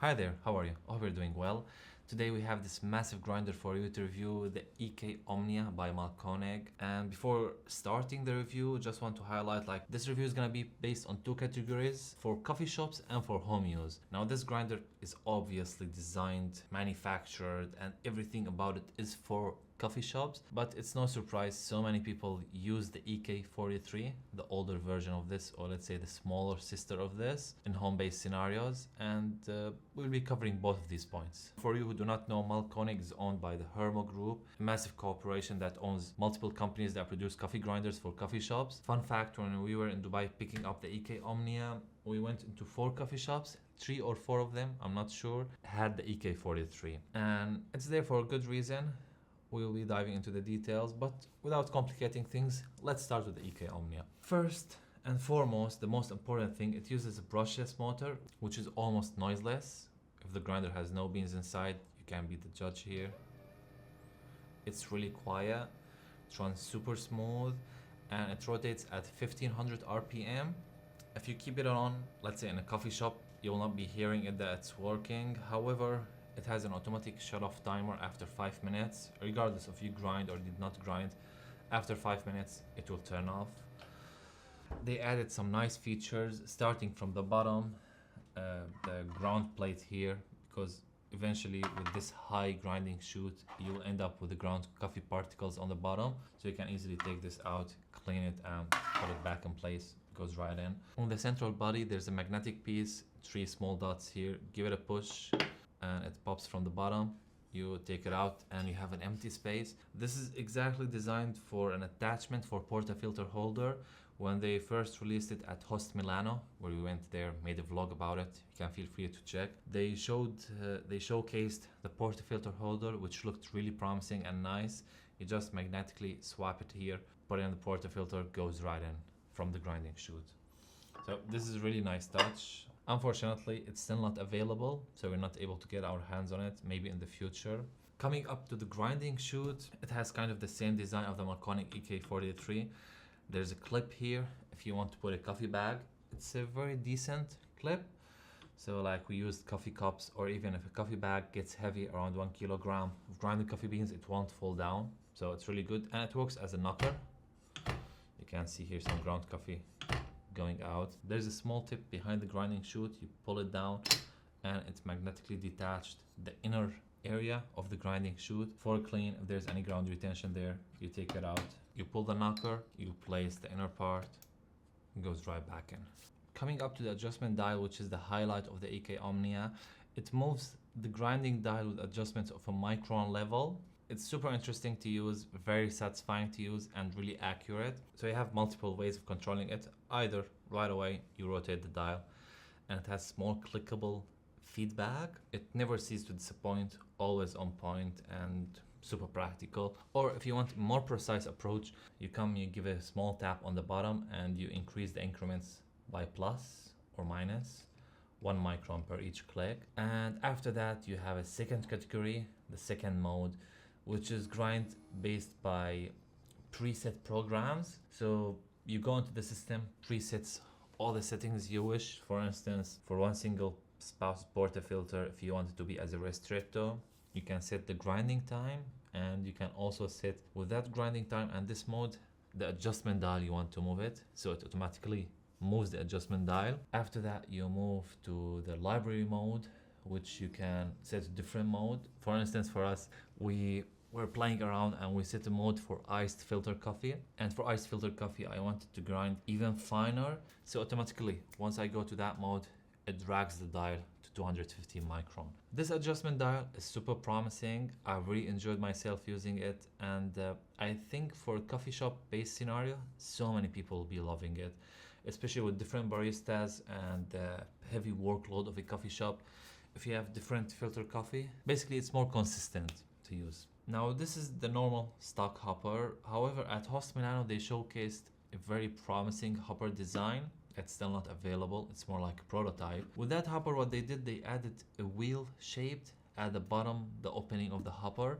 Hi there, how are you? I hope you're doing well. Today we have this massive grinder for you to review, the EK OMNIA by Mahlkonig. And before starting the review, just want to highlight this review is gonna be based on two categories, for coffee shops and for home use. Now this grinder is obviously designed, manufactured, and everything about it is for coffee shops, but it's no surprise so many people use the EK43, the older version of this, or let's say the smaller sister of this, in home-based scenarios, and we'll be covering both of these points. For you who do not know, Mahlkonig is owned by the Hermo Group, a massive corporation that owns multiple companies that produce coffee grinders for coffee shops. Fun fact, when we were in Dubai picking up the EK OMNIA, we went into 4 coffee shops, 3 or 4 of them, I'm not sure, had the EK43, and it's there for a good reason. We'll be diving into the details, but without complicating things, let's start with the EK OMNIA. First and foremost, the most important thing, it uses a brushless motor, which is almost noiseless. If the grinder has no beans inside, you can be the judge here. It's really quiet, it runs super smooth, and it rotates at 1500 RPM. If you keep it on, let's say in a coffee shop, you will not be hearing it that it's working. However, it has an automatic shut-off timer after 5 minutes. Regardless if you grind or did not grind, after 5 minutes it will turn off. They added some nice features, starting from the bottom, the ground plate here, because eventually with this high grinding chute, you'll end up with the ground coffee particles on the bottom. So you can easily take this out, clean it, and put it back in place. It goes right in. On the central body, there's a magnetic piece, 3 small dots here. Give it a push, and it pops from the bottom. You take it out and you have an empty space. This is exactly designed for an attachment for portafilter holder. When they first released it at Host Milano, where we went there, made a vlog about it, you can feel free to check. They showcased the portafilter holder, which looked really promising and nice. You just magnetically swap it here, put it in the portafilter, goes right in from the grinding chute. So this is a really nice touch. Unfortunately, it's still not available, so we're not able to get our hands on it, maybe in the future. Coming up to the grinding chute, it has kind of the same design of the Mahlkonig EK43. There's a clip here if you want to put a coffee bag. It's a very decent clip. So like we used coffee cups, or even if a coffee bag gets heavy, around 1 kilogram of grinded coffee beans, it won't fall down. So it's really good, and it works as a knocker. You can see here some ground coffee going out. There's a small tip behind the grinding chute. You pull it down and it's magnetically detached. The inner area of the grinding chute for clean, if there's any ground retention there, you take it out. You pull the knocker, you place the inner part, it goes right back in. Coming up to the adjustment dial, which is the highlight of the EK OMNIA, it moves the grinding dial with adjustments of a micron level. It's super interesting to use, very satisfying to use, and really accurate. So you have multiple ways of controlling it. Either right away you rotate the dial, and it has small clickable feedback. It never ceases to disappoint, always on point and super practical. Or if you want a more precise approach, you give a small tap on the bottom and you increase the increments by plus or minus 1 micron per each click. And after that you have a second category, the second mode, which is grind based by preset programs. So you go into the system, presets all the settings you wish. For instance, for one single spouse portafilter, if you want it to be as a ristretto, you can set the grinding time, and you can also set with that grinding time and this mode the adjustment dial you want to move it, so it automatically moves the adjustment dial. After that you move to the library mode, which you can set a different mode. For instance, for us, we were playing around and we set a mode for iced filter coffee, and for iced filter coffee I wanted to grind even finer, so automatically once I go to that mode, it drags the dial to 250 micron. This adjustment dial is super promising. I really enjoyed myself using it, and I think for a coffee shop based scenario, so many people will be loving it, especially with different baristas and the heavy workload of a coffee shop. If you have different filter coffee, basically it's more consistent to use. Now this is the normal stock hopper. However, at Host Milano they showcased a very promising hopper design. It's still not available, it's more like a prototype. With that hopper, what they did, they added a wheel shaped at the bottom, the opening of the hopper,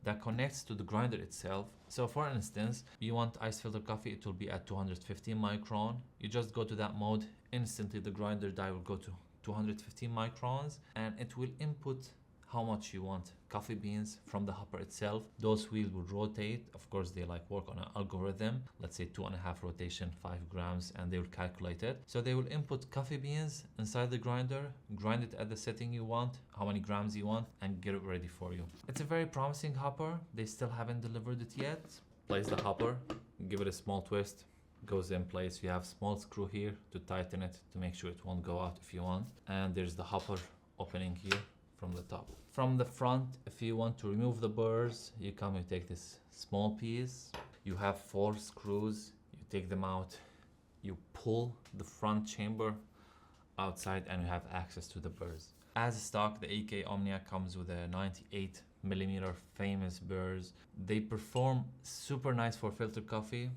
that connects to the grinder itself. So for instance, you want iced filter coffee, it will be at 250 micron. You just go to that mode, instantly the grinder die will go to 215 microns, and it will input how much you want coffee beans from the hopper itself. Those wheels will rotate. Of course, they like work on an algorithm, let's say 2.5 rotation, 5 grams, and they will calculate it. So they will input coffee beans inside the grinder, grind it at the setting you want, how many grams you want, and get it ready for you. It's a very promising hopper. They still haven't delivered it yet. Place the hopper, give it a small twist, goes in place. You have small screw here to tighten it to make sure it won't go out if you want. And there's the hopper opening here from the top. From the front, if you want to remove the burrs, you take this small piece. You have 4 screws, you take them out, you pull the front chamber outside, and you have access to the burrs. As stock, the EK OMNIA comes with a 98mm famous burrs. They perform super nice for filter coffee.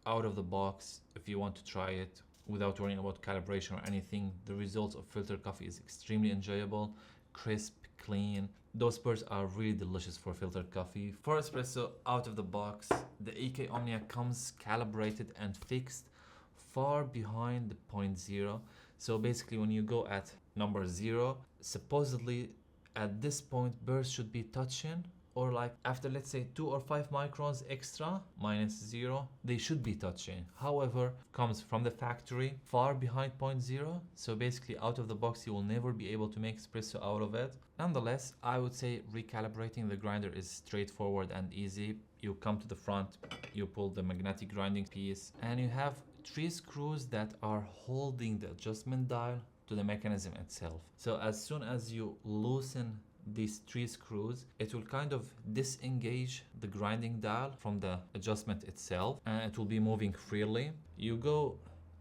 Out of the box, if you want to try it without worrying about calibration or anything, the results of filter coffee is extremely enjoyable, crisp, clean. Those burrs are really delicious for filtered coffee. For espresso, out of the box, the EK OMNIA comes calibrated and fixed far behind the point 0. So basically when you go at number 0, supposedly at this point burrs should be touching, or like after let's say 2 or 5 microns extra minus 0, they should be touching. However, comes from the factory far behind point 0, so basically out of the box you will never be able to make espresso out of it. Nonetheless, I would say recalibrating the grinder is straightforward and easy. You come to the front, you pull the magnetic grinding piece, and you have 3 screws that are holding the adjustment dial to the mechanism itself. So as soon as you loosen these 3 screws, it will kind of disengage the grinding dial from the adjustment itself, and it will be moving freely. You go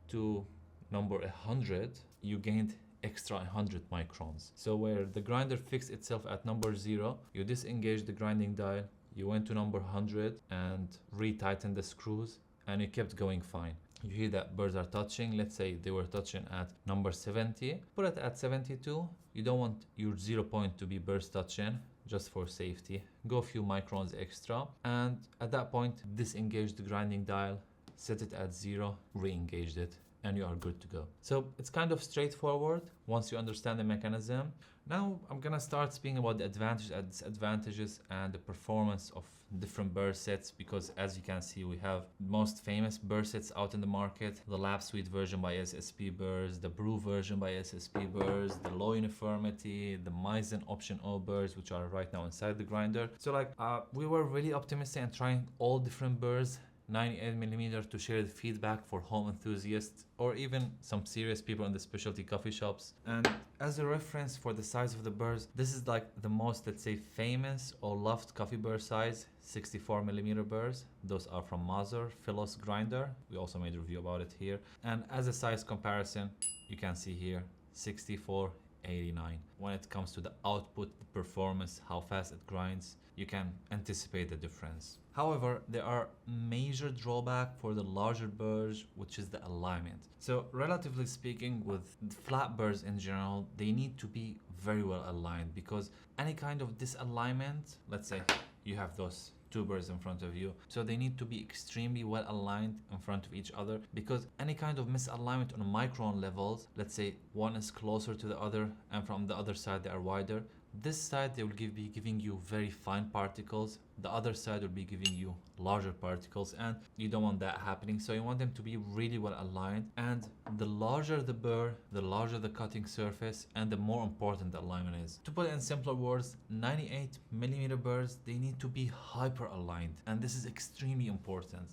to number 100, you gained extra 100 microns. So where the grinder fixed itself at number 0, you disengage the grinding dial, you went to number 100 and retightened the screws, and it kept going fine. You hear that burrs are touching. Let's say they were touching at number 70, put it at 72. You don't want your 0 point to be burrs touching, just for safety. Go a few microns extra, and at that point disengage the grinding dial, set it at 0, re-engage it, and you are good to go. So it's kind of straightforward once you understand the mechanism. Now I'm gonna start speaking about the advantages and disadvantages and the performance of different burr sets, because as you can see we have most famous burr sets out in the market: the Lab Suite version by SSP Burrs, the Brew version by SSP Burrs, the Low Uniformity, the Meissen Option O burrs, which are right now inside the grinder. So like we were really optimistic and trying all different burrs, 98mm, to share the feedback for home enthusiasts or even some serious people in the specialty coffee shops. And as a reference for the size of the burrs, this is like the most, let's say, famous or loved coffee burr size, 64mm burrs. Those are from Mazur Philos grinder. We also made a review about it here. And as a size comparison, you can see here 6489. When it comes to the output, the performance, how fast it grinds, you can anticipate the difference. However, there are major drawback for the larger burrs, which is the alignment. So relatively speaking, with flat burrs in general, they need to be very well aligned, because any kind of disalignment, let's say you have those 2 burrs in front of you, so they need to be extremely well aligned in front of each other, because any kind of misalignment on a micron levels, let's say one is closer to the other and from the other side they are wider, this side they will be giving you very fine particles, the other side will be giving you larger particles, and you don't want that happening. So you want them to be really well aligned, and the larger the burr, the larger the cutting surface, and the more important the alignment is. To put it in simpler words, 98mm burrs, they need to be hyper aligned, and this is extremely important.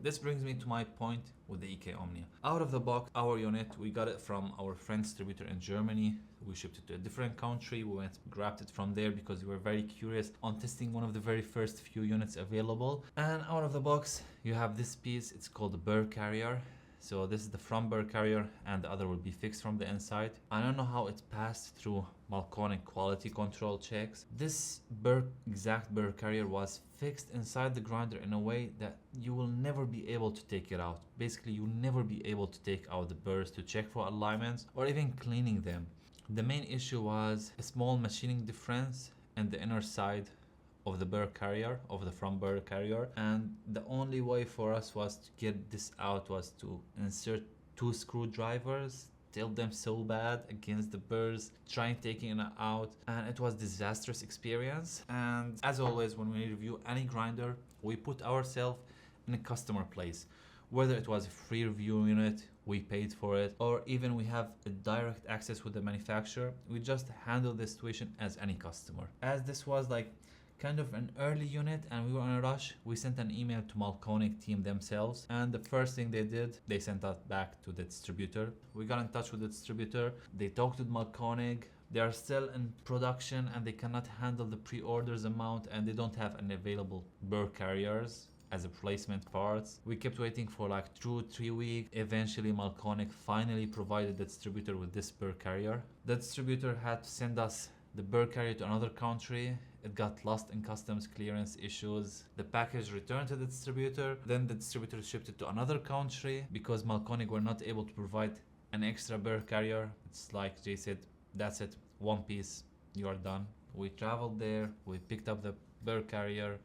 This brings me to my point with the EK OMNIA. Out of the box, our unit, we got it from our friend distributor in Germany. We shipped it to a different country. We grabbed it from there because we were very curious on testing one of the very first few units available. And out of the box, you have this piece. It's called the burr carrier. So this is the front burr carrier, and the other will be fixed from the inside. I don't know how it passed through Mahlkonig quality control checks. This exact burr carrier was fixed inside the grinder in a way that you will never be able to take it out. Basically, you'll never be able to take out the burrs to check for alignments or even cleaning them. The main issue was a small machining difference in the inner side of the burr carrier, of the front burr carrier, and the only way for us was to get this out was to insert 2 screwdrivers, detailed them so bad against the burrs, trying taking it out, and it was disastrous experience. And as always, when we review any grinder, we put ourselves in a customer place. Whether it was a free review unit, we paid for it, or even we have a direct access with the manufacturer, we just handle the situation as any customer. As this was like kind of an early unit and we were in a rush, we sent an email to Mahlkonig team themselves, and the first thing they did, they sent us back to the distributor. We got in touch with the distributor, they talked with Mahlkonig. They are still in production and they cannot handle the pre-orders amount, and they don't have any available burr carriers as a replacement parts. We kept waiting for like 2-3 weeks. Eventually Mahlkonig finally provided the distributor with this burr carrier. The distributor had to send us the burr carrier to another country. It got lost in customs clearance issues. The package returned to the distributor. Then the distributor shipped it to another country because Mahlkonig were not able to provide an extra burr carrier. It's like Jay said, that's it, one piece, you are done. We traveled there, we picked up the burr carrier,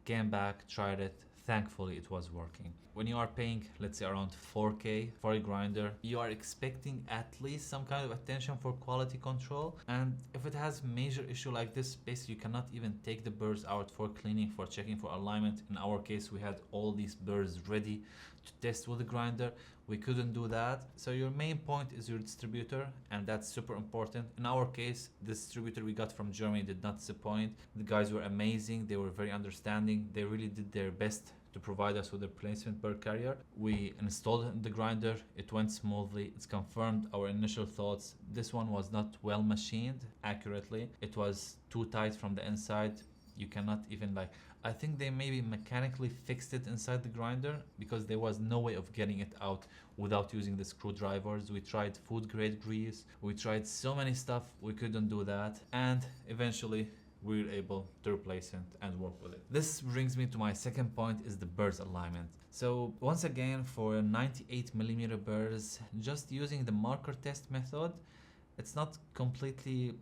came back, tried it. Thankfully it was working. When you are paying, let's say around 4K for a grinder, you are expecting at least some kind of attention for quality control. And if it has major issue like this, basically you cannot even take the burrs out for cleaning, for checking for alignment. In our case, we had all these burrs ready to test with the grinder. We couldn't do that. So your main point is your distributor, and that's super important. In our case, the distributor we got from Germany did not disappoint. The guys were amazing. They were very understanding. They really did their best to provide us with a replacement burr carrier. We installed it in the grinder. It went smoothly. It's confirmed our initial thoughts. This one was not well machined accurately. It was too tight from the inside. You cannot even like, I think they maybe mechanically fixed it inside the grinder because there was no way of getting it out without using the screwdrivers. We tried food grade grease. We tried so many stuff. We couldn't do that. And eventually we were able to replace it and work with it. This brings me to my second point, is the burrs alignment. So once again, for 98mm burrs, just using the marker test method, it's not completely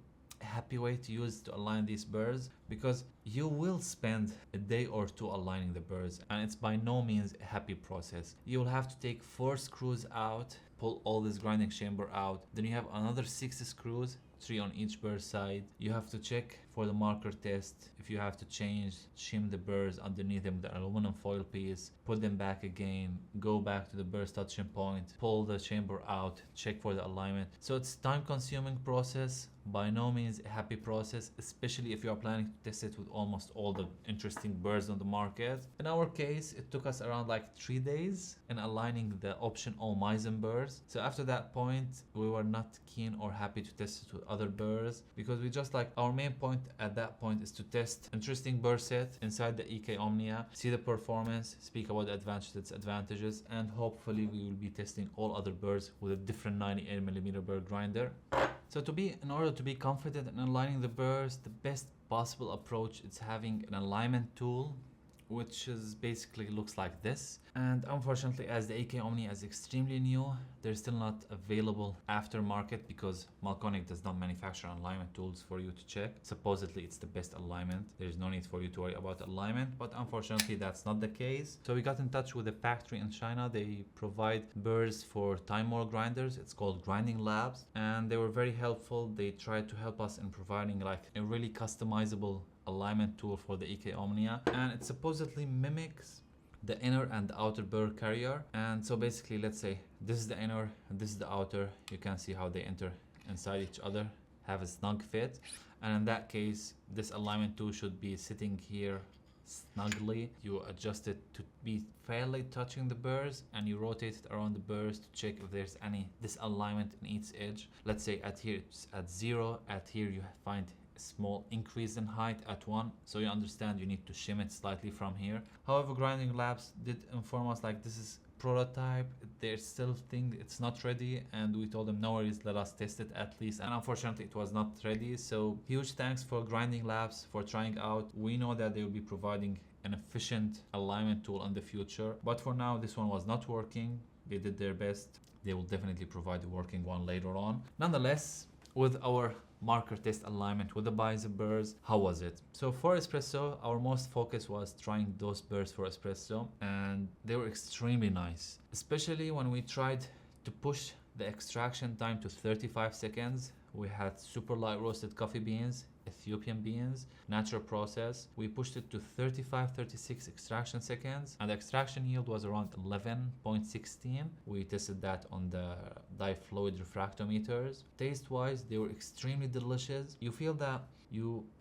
a happy way to use to align these burrs, because you will spend a day or two aligning the burrs, and it's by no means a happy process. You'll have to take 4 screws out, pull all this grinding chamber out, then you have another 6 screws, 3 on each burr side. You have to check for the marker test. If you have to shim the burrs underneath them, the aluminum foil piece, put them back again, go back to the burr touching point, pull the chamber out, check for the alignment. So it's time consuming process, by no means a happy process, especially if you are planning to test it with almost all the interesting burrs on the market. In our case, it took us around like 3 days in aligning the option OMNIA burrs. So after that point, we were not keen or happy to test it with other burrs, because we just like, our main point at that point is to test interesting burr set inside the EK OMNIA, see the performance, speak about the advantages, disadvantages, and hopefully we will be testing all other burrs with a different 98mm burr grinder. So in order to be confident in aligning the burrs, the best possible approach is having an alignment tool, which is basically looks like this. And unfortunately, as the EK OMNIA is extremely new, they're still not available aftermarket because Mahlkonig does not manufacture alignment tools for you to check. Supposedly it's the best alignment. There's no need for you to worry about alignment, but unfortunately that's not the case. So we got in touch with a factory in China. They provide burrs for time more grinders. It's called Grinding Labs, and they were very helpful. They tried to help us in providing like a really customizable alignment tool for the EK OMNIA, and it supposedly mimics the inner and the outer burr carrier. And so basically, let's say this is the inner and this is the outer. You can see how they enter inside each other, have a snug fit, and in that case this alignment tool should be sitting here snugly. You adjust it to be fairly touching the burrs, and you rotate it around the burrs to check if there's any disalignment in each edge. Let's say at here it's at 0, at here you find small increase in height at 1, so you understand you need to shim it slightly from here. However, Grinding Labs did inform us like this is prototype, they still think it's not ready, and we told them no worries, let us test it at least, and unfortunately it was not ready. So huge thanks for Grinding Labs for trying out. We know that they will be providing an efficient alignment tool in the future, but for now this one was not working. They did their best. They will definitely provide a working one later on. Nonetheless, with our marker test alignment with the bicep burrs, how was it? So for Espresso, our most focus was trying those burrs for Espresso, and they were extremely nice, especially when we tried to push the extraction time to 35 seconds. We had super light roasted coffee beans, Ethiopian beans, natural process. We pushed it to 35-36 extraction seconds, and the extraction yield was around 11.16. We tested that on the difluid refractometers. Taste wise, they were extremely delicious. You feel that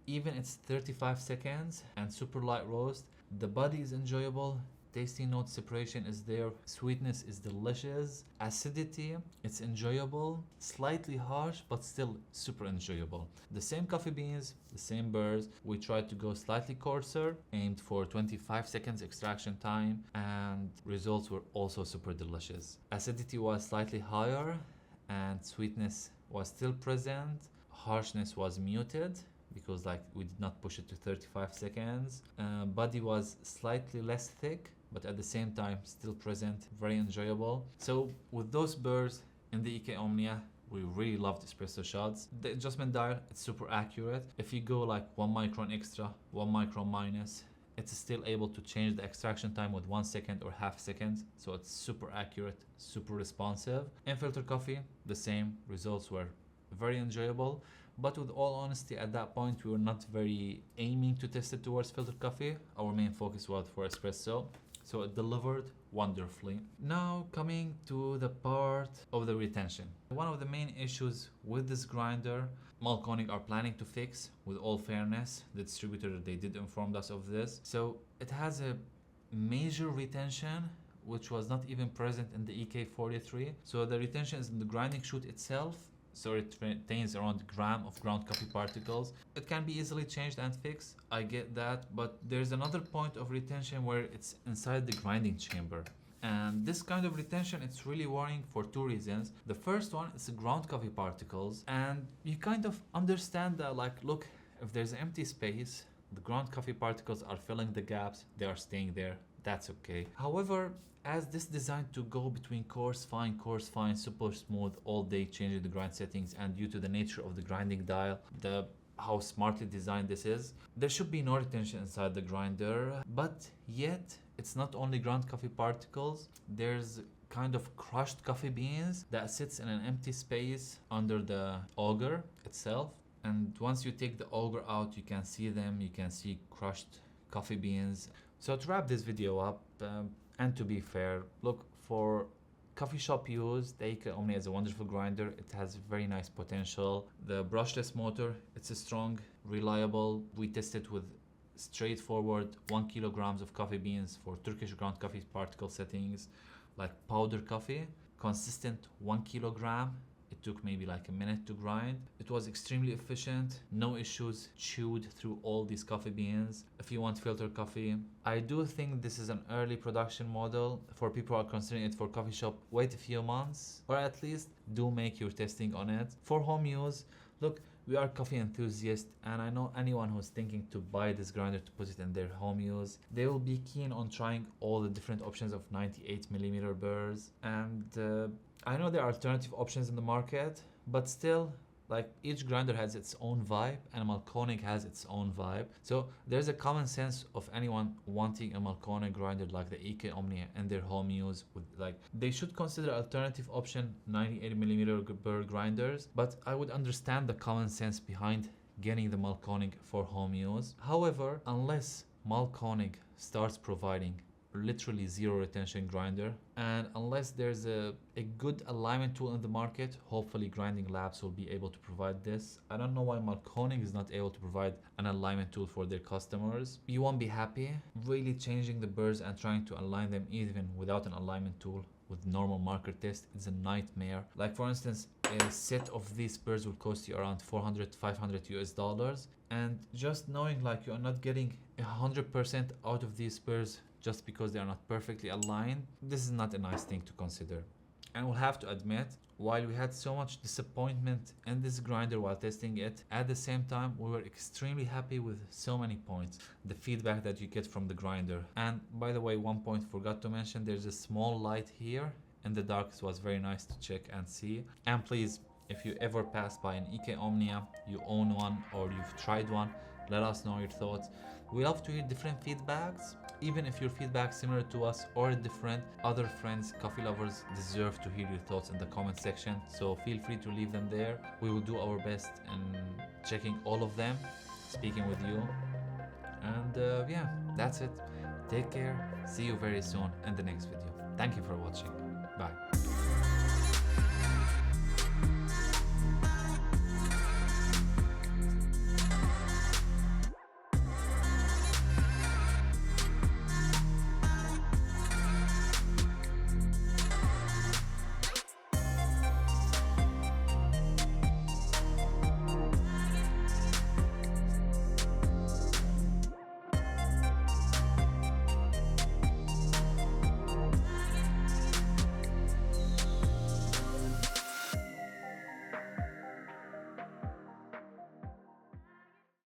even it's 35 seconds and super light roast, the body is enjoyable. Tasty note separation is there. Sweetness is delicious. Acidity, it's enjoyable. Slightly harsh, but still super enjoyable. The same coffee beans, the same burrs. We tried to go slightly coarser, aimed for 25 seconds extraction time, and results were also super delicious. Acidity was slightly higher, and sweetness was still present. Harshness was muted, because we did not push it to 35 seconds. Body was slightly less thick, but at the same time still present, very enjoyable. So with those burrs in the EK Omnia, we really loved espresso shots. The adjustment dial, it's super accurate. If you go 1 micron extra, 1 micron minus, it's still able to change the extraction time with 1 second or half second. So it's super accurate, super responsive. In filter coffee, the same. Results were very enjoyable. But with all honesty, at that point, we were not very aiming to test it towards filter coffee. Our main focus was for espresso. So it delivered wonderfully. Now coming to the part of the retention. One of the main issues with this grinder, Mahlkonig are planning to fix, with all fairness. The distributor, they did inform us of this. So it has a major retention, which was not even present in the EK43. So the retention is in the grinding chute itself. So it contains around a gram of ground coffee particles. It can be easily changed and fixed, I get that, but there's another point of retention where it's inside the grinding chamber. And this kind of retention, it's really worrying for two reasons. The first one is the ground coffee particles, and you kind of understand that, look, if there's empty space, the ground coffee particles are filling the gaps, they are staying there, that's okay. However, as this designed to go between coarse, fine, super smooth all day, changing the grind settings, and due to the nature of the grinding dial, how smartly designed this is, there should be no retention inside the grinder. But yet, it's not only ground coffee particles, there's kind of crushed coffee beans that sits in an empty space under the auger itself. And once you take the auger out, you can see them, you can see crushed coffee beans. So to wrap this video up, and to be fair, look, for coffee shop use, the EK Omnia is a wonderful grinder. It has very nice potential. The brushless motor, it's a strong, reliable. We tested with straightforward 1 kilograms of coffee beans for Turkish ground coffee particle settings, like powder coffee, consistent 1 kilogram. It took maybe a minute to grind. It was extremely efficient, no issues, chewed through all these coffee beans. If you want filter coffee, I do think this is an early production model. For people who are considering it for coffee shop, wait a few months, or at least do make your testing on it. For home use, look, we are coffee enthusiasts, and I know anyone who's thinking to buy this grinder to put it in their home use, they will be keen on trying all the different options of 98mm burrs. And I know there are alternative options in the market, but still, each grinder has its own vibe, and Mahlkonig has its own vibe. So there's a common sense of anyone wanting a Mahlkonig grinder like the EK Omnia in their home use. They should consider alternative option 98mm burr grinders, but I would understand the common sense behind getting the Mahlkonig for home use. However, unless Mahlkonig starts providing literally zero retention grinder, and unless there's a good alignment tool in the market, hopefully Grinding Labs will be able to provide this. I don't know why Mahlkonig is not able to provide an alignment tool for their customers. You won't be happy. Really changing the burrs and trying to align them even without an alignment tool with normal marker test is a nightmare. For instance, a set of these burrs will cost you around 400-500 US dollars, and just knowing you are not getting 100% out of these burrs just because they are not perfectly aligned, this is not a nice thing to consider. And we'll have to admit, while we had so much disappointment in this grinder while testing it, at the same time we were extremely happy with so many points. The feedback that you get from the grinder. And by the way, one point forgot to mention, there's a small light here in the dark. It was very nice to check and see. And please, if you ever pass by an EK Omnia, you own one or you've tried one, let us know your thoughts. We love to hear different feedbacks. Even if your feedback similar to us or different, other friends, coffee lovers deserve to hear your thoughts in the comment section. So feel free to leave them there. We will do our best in checking all of them, speaking with you. And yeah, that's it. Take care. See you very soon in the next video. Thank you for watching. Bye.